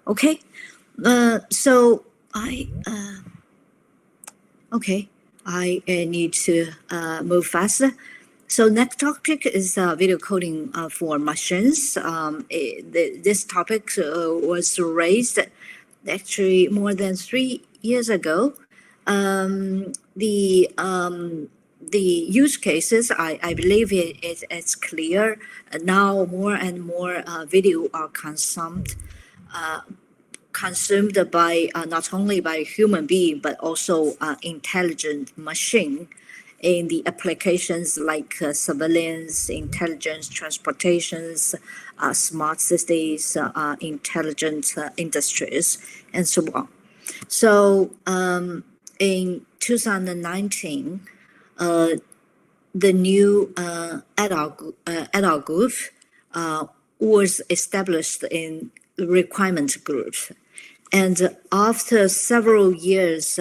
Okay. So I need to move faster. So next topic is video coding for machines. This topic was raised actually more than 3 years ago. The use cases, I believe it's clear. Now more and more video are consumed by not only by human being but also intelligent machine in the applications like surveillance, intelligence, transportations, smart cities, intelligent industries, and so on. So in 2019, the new adult group was established in requirement group. And after several years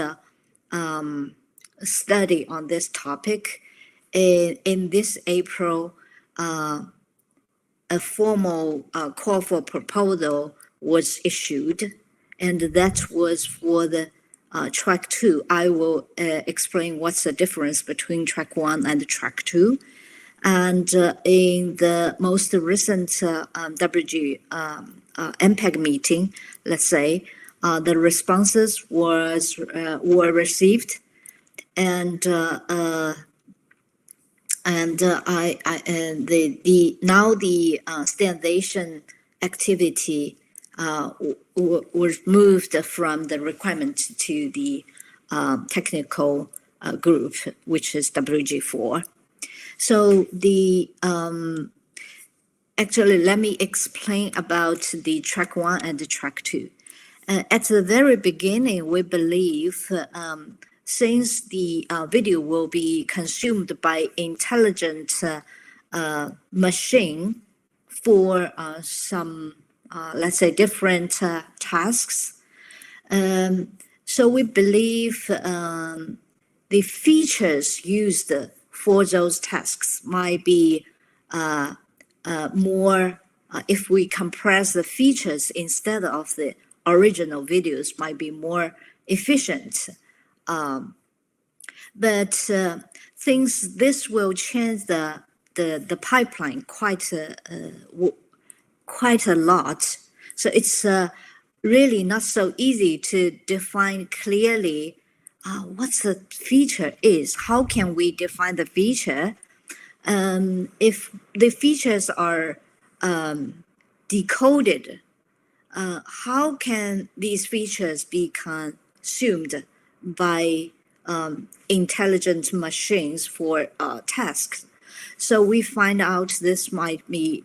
study on this topic, in this April, a formal call for proposal was issued, and that was for the track 2. I will explain what's the difference between track 1 and track 2. And in the most recent WG MPEG meeting, let's say, the responses were received, and the standardization activity was moved from the requirement to the technical group, which is WG4. So actually, let me explain about the track 1 and the track 2. At the very beginning, we believe since the video will be consumed by intelligent machine for some, let's say, different tasks. So we believe the features used for those tasks might be more, if we compress the features instead of the original videos, might be more efficient. But things this will change the pipeline quite a lot. So it's really not so easy to define clearly what the feature is. How can we define the feature? If the features are decoded, how can these features be consumed by intelligent machines for tasks? So we find out this might need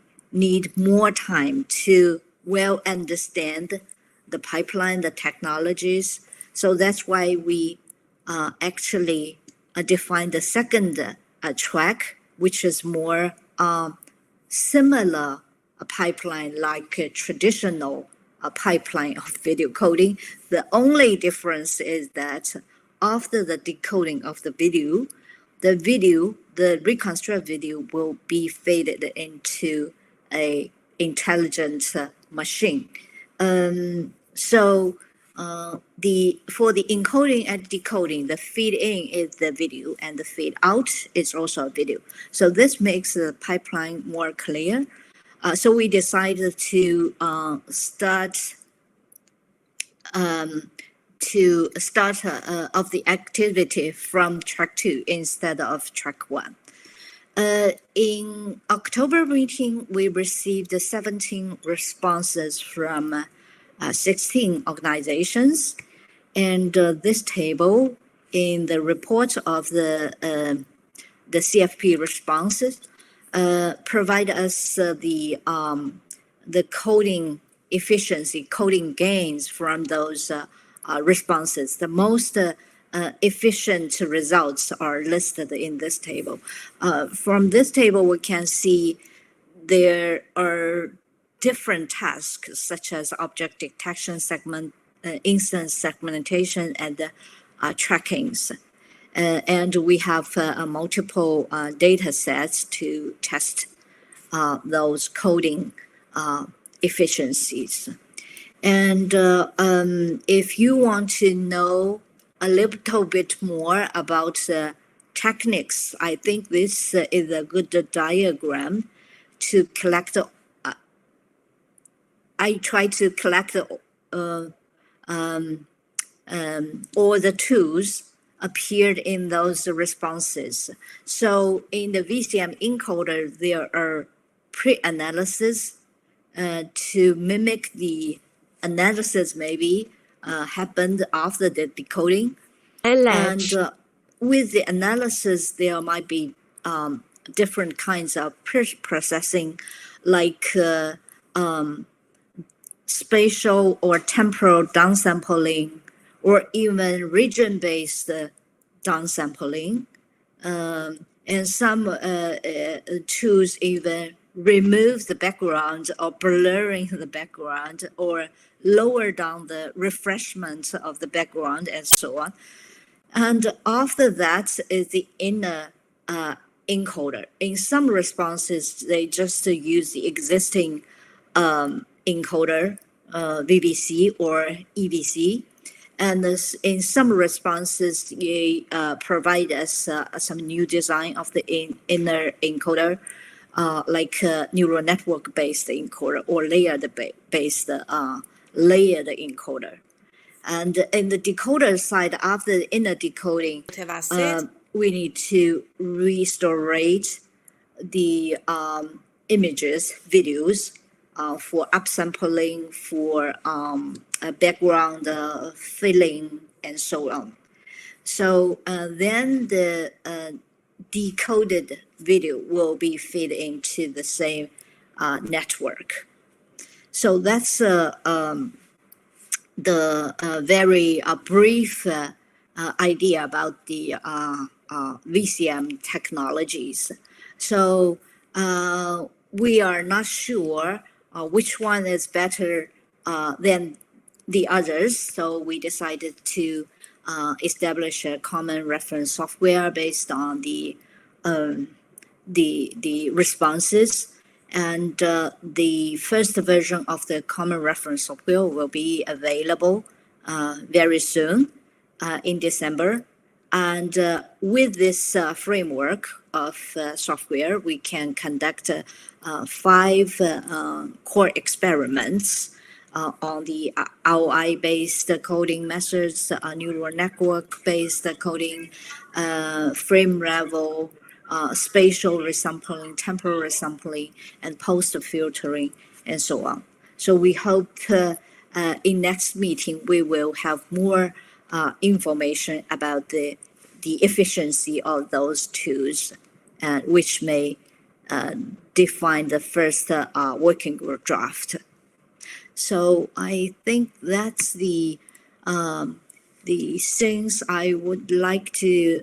more time to well understand the pipeline, the technologies. So that's why we actually define the second track, which is more similar pipeline like a traditional pipeline of video coding. The only difference is that after the decoding of the reconstruct video will be faded into a intelligent machine. So for the encoding and decoding, the feed in is the video and the feed out is also a video. So this makes the pipeline more clear. So we decided to start of the activity from track 2 instead of track 1. In October meeting, we received 17 responses from 16 organizations, and this table in the report of the CFP responses provide us the coding efficiency, coding gains from those responses. The most efficient results are listed in this table. From this table, we can see there are different tasks such as object detection, instance segmentation, and trackings. And we have multiple data sets to test those coding efficiencies. And if you want to know a little bit more about the techniques, I think this is a good diagram to collect. I try to collect all the tools appeared in those responses. So in the VCM encoder, there are pre-analysis to mimic the analysis maybe happened after the decoding. And with the analysis, there might be different kinds of processing, like spatial or temporal downsampling, or even region-based downsampling. And some tools even remove the background or blurring the background or lower down the refreshment of the background and so on. And after that is the inner encoder. In some responses, they just use the existing encoder, VBC or EBC. And in some responses, they provide us some new design of the inner encoder, like neural network-based encoder or layered-based layered encoder. And in the decoder side, after the inner decoding, we need to restore the images, videos, for upsampling, for background filling, and so on. So then the decoded video will be fed into the same network. So that's the very brief idea about the VCM technologies. So we are not sure which one is better than the others. So we decided to establish a common reference software based on the responses. And the first version of the common reference software will be available very soon in December. And with this framework of software, we can conduct 5 core experiments on the ROI-based coding methods, neural network-based coding, frame level, spatial resampling, temporal resampling, and post-filtering, and so on. So we hope in next meeting, we will have more information about the efficiency of those tools, which may define the first working group draft. So I think that's the things I would like to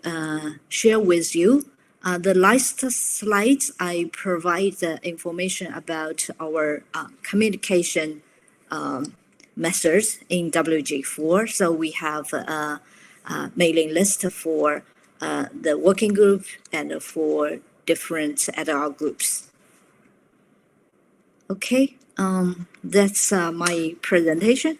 share with you. The last slides, I provide the information about our communication methods in WG4. So we have a mailing list for the working group and for different ad hoc groups. Okay, that's my presentation.